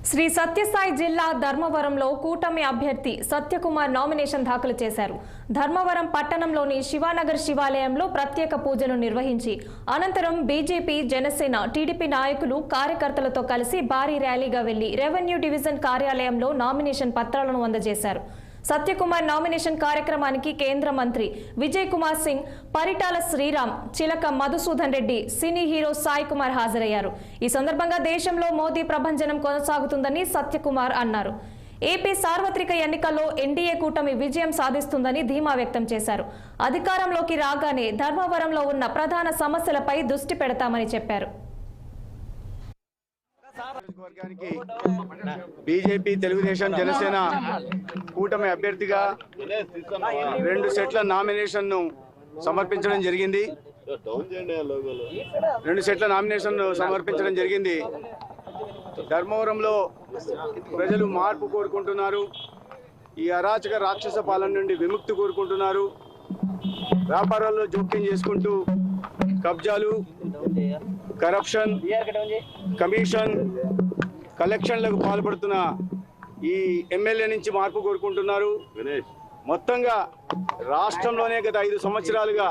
శ్రీ సత్యసాయి జిల్లా ధర్మవరంలో కూటమి అభ్యర్థి సత్యకుమార్ నామినేషన్ దాఖలు చేశారు. ధర్మవరం పట్టణంలోని శివానగర్ శివాలయంలో ప్రత్యేక పూజలు నిర్వహించి అనంతరం బీజేపీ, జనసేన, టీడీపీ నాయకులు, కార్యకర్తలతో కలిసి భారీ ర్యాలీగా వెళ్లి రెవెన్యూ డివిజన్ కార్యాలయంలో నామినేషన్ పత్రాలను అందజేశారు. సత్యకుమార్ నామినేషన్ కార్యక్రమానికి కేంద్ర మంత్రి విజయ్ కుమార్ సింగ్, పరిటాల శ్రీరామ్, చిలక మధుసూదన్ రెడ్డి, సినీ హీరో సాయి కుమార్ హాజరయ్యారు. ఈ సందర్భంగా దేశంలో మోదీ ప్రభంజనం కొనసాగుతుందని సత్యకుమార్ అన్నారు. ఏపీ సార్వత్రిక ఎన్నికల్లో ఎన్డీఏ కూటమి విజయం సాధిస్తుందని ధీమా వ్యక్తం చేశారు. అధికారంలోకి రాగానే ధర్మవరంలో ఉన్న ప్రధాన సమస్యలపై దృష్టి పెడతామని చెప్పారు. బీజేపీ, తెలుగుదేశం, జనసేన కూటమి అభ్యర్థిగా 2 సెట్ల నామినేషన్ సమర్పించడం జరిగింది. ధర్మవరంలో ప్రజలు మార్పు కోరుకుంటున్నారు. ఈ అరాచక రాక్షస పాలన నుండి విముక్తి కోరుకుంటున్నారు. వ్యాపారాల్లో జోక్యం చేసుకుంటూ కబ్జాలు, కరప్షన్, కమిషన్, కలెక్షన్లకు పాల్పడుతున్న ఈ ఎమ్మెల్యే నుంచి మార్పు కోరుకుంటున్నారు. మొత్తంగా రాష్ట్రంలోనే గత 5 సంవత్సరాలుగా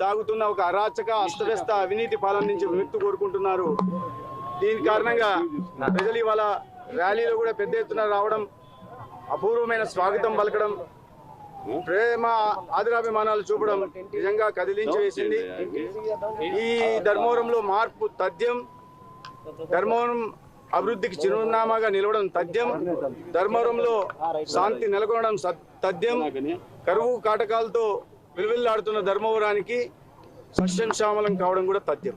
సాగుతున్న ఒక అరాచక, అస్తవ్యస్త అవినీతి పాలన నుంచి విముక్తి కోరుకుంటున్నారు. దీని కారణంగా ప్రజలు ఇవాళ ర్యాలీలో కూడా పెద్ద ఎత్తున రావడం, అపూర్వమైన స్వాగతం పలకడం, ప్రేమ ఆదరాభిమానాలు చూపడం నిజంగా కదిలించి వేసింది. ఈ ధర్మవరంలో మార్పు తథ్యం, ధర్మవరం అభివృద్ధికి చిరునామాగా నిలవడం తథ్యం, ధర్మవరంలో శాంతి నెలకొనడం తథ్యం, కరువు కాటకాలతో విలువిల్లాడుతున్న ధర్మవరానికి సస్యం శ్యామలం కావడం కూడా తథ్యం.